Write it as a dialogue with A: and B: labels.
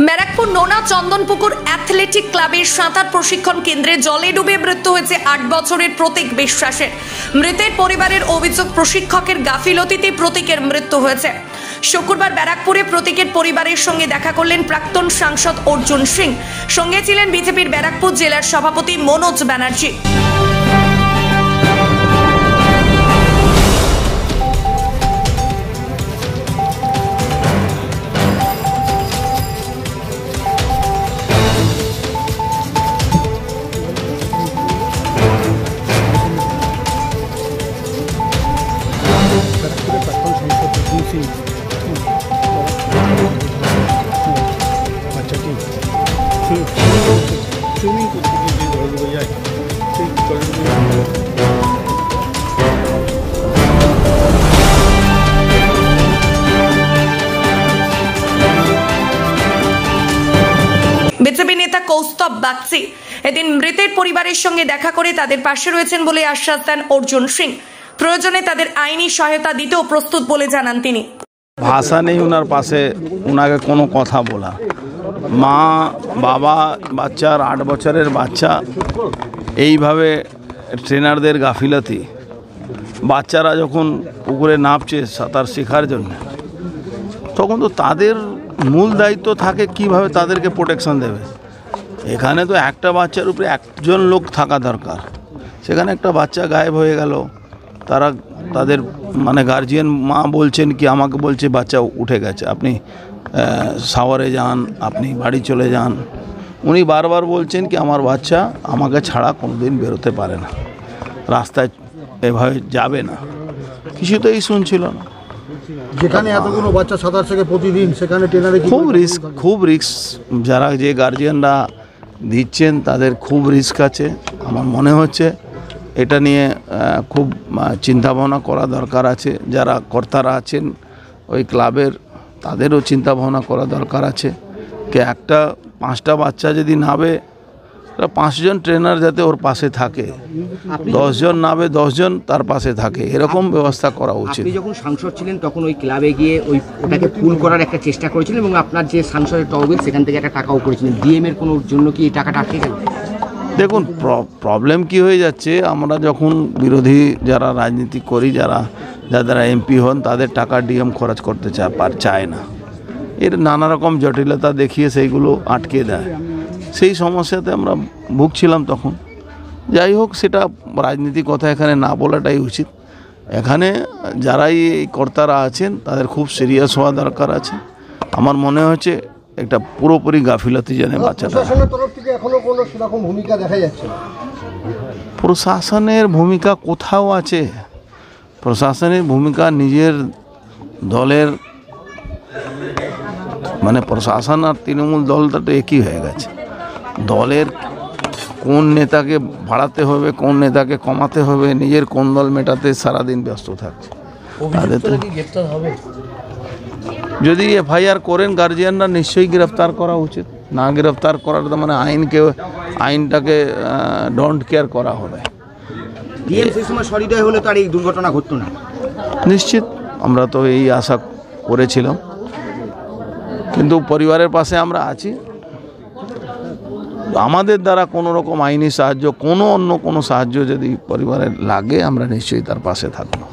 A: ব্যারাকপুর নোনা চন্দনপুকুর অ্যাথলেটিক ক্লাবের সাঁতার প্রশিক্ষণ কেন্দ্রে জলে ডুবে মৃত্যু হয়েছে ৮ বছরের প্রতীক বিশ্বাসের। মৃতের পরিবারের অভিযোগ, প্রশিক্ষকের গাফিলতিতে প্রতীকের মৃত্যু হয়েছে। শুক্রবার ব্যারাকপুরে প্রতীকের পরিবারের সঙ্গে দেখা করলেন প্রাক্তন সাংসদ অর্জুন সিং। সঙ্গে ছিলেন বিজেপির ব্যারাকপুর জেলার সভাপতি মনোজ ব্যানার্জি।
B: সুইমিং করতে গিয়ে জল ডুবে যায়, সেই জল ডুবে
A: বিজেপি নেতা কৌস্তব বাগচি এদিন মৃতের পরিবারের সঙ্গে দেখা করে তাদের পাশে রয়েছেন বলে আশ্বাস দেন অর্জুন সিং। প্রয়োজনে তাদের আইনি সহায়তা দিতেও প্রস্তুত বলে জানান তিনি।
C: ভাষা নেই ওনার পাশে ওনাকে কোনো কথা বলা। মা বাবা বাচ্চার ৮ বছরের বাচ্চা এইভাবে ট্রেনারদের গাফিলতি, বাচ্চারা যখন পুকুরে নামছে সাঁতার শেখার জন্য, তখন তো তাদের মূল দায়িত্ব থাকে কিভাবে তাদেরকে প্রোটেকশন দেবে। এখানে তো একটা বাচ্চার উপরে একজন লোক থাকা দরকার, সেখানে একটা বাচ্চা গায়েব হয়ে গেল। তাদের মানে গার্জিয়ান মা বলছেন কি, আমাকে বলছে বাচ্চা উঠে গেছে, আপনি শাওয়ারে যান, আপনি বাড়ি চলে যান। উনি বারবার বলছেন কি আমার বাচ্চা আমাকে ছাড়া কোনোদিন বেরোতে পারে না, রাস্তায় এভাবে যাবে না, কিছুতেই শুনছিল না।
B: যেখানে এতগুলো বাচ্চা সাঁতার শেখে প্রতিদিন, সেখানে ট্রেনারে
C: খুব রিস্ক। যারা যে গার্জিয়ানরা দিচ্ছেন তাদের খুব রিস্ক আছে। আমার মনে হচ্ছে এটা নিয়ে খুব চিন্তাভাবনা করা দরকার আছে। যারা কর্তারা আছেন ওই ক্লাবের, তাদেরও চিন্তাভাবনা করা দরকার আছে যে 5টা বাচ্চা যদি নাবে, 5 জন ট্রেনার যাতে ওর পাশে থাকে, 10 জন নাবে 10 জন তার পাশে থাকে, এরকম ব্যবস্থা করা উচিত।
D: আপনি যখন সাংসদ ছিলেন তখন ওই ক্লাবে গিয়ে ওটাকে পুল করার একটা চেষ্টা করেছিলেন এবং আপনার যে সাংসদের তহবিল সেখান থেকে একটা টাকাও করেছিলেন। ডিএম এর কোনো জন্য কি এই টাকাটা আটকে গেল?
C: দেখুন প্রবলেম কি হয়ে যাচ্ছে, আমরা যখন বিরোধী যারা রাজনীতি করি, যারা এমপি হন, তাদের টাকা ডিএম খরচ করতে চায় না। এর নানা রকম জটিলতা দেখিয়ে সেইগুলো আটকে দেয়। সেই সমস্যাতে আমরা ভুগছিলাম তখন। যাই হোক, সেটা রাজনীতি কথা এখানে না বলাটাই উচিত। এখানে যারাই এই কর্তারা আছেন তাদের খুব সিরিয়াস হওয়া দরকার আছে। আমার মনে হচ্ছে একটা পুরোপুরি গাফিলতি জানে বাচ্চাটা। প্রশাসনের ভূমিকা কোথাও আছে? প্রশাসনের ভূমিকা নিজের দলের, মানে প্রশাসন আর তৃণমূল দলটা তো একই হয়ে গেছে। দলের কোন নেতাকে বাড়াতে হবে, কোন নেতাকে কমাতে হবে, নিজের কোন দল মেটাতে সারাদিন ব্যস্ত থাকছে। যদি এফআইআর করেন গার্জিয়ানরা, নিশ্চয়ই গ্রেফতার করা উচিত। না গ্রেফতার করার তো মানে আইনটাকে ডোন্ট কেয়ার করা হবে।
D: ডিএম সেই সময় সহৃদয় হলে তো আর এই দুর্ঘটনা ঘটতো না।
C: নিশ্চিত, আমরা তো এই আশা করেছিলাম, কিন্তু পরিবারের পাশে আমরা আছি। আমাদের দ্বারা কোনো রকম আইনি সাহায্য, অন্য কোনো সাহায্য যদি পরিবারের লাগে, আমরা নিশ্চয়ই তার পাশে থাকবো।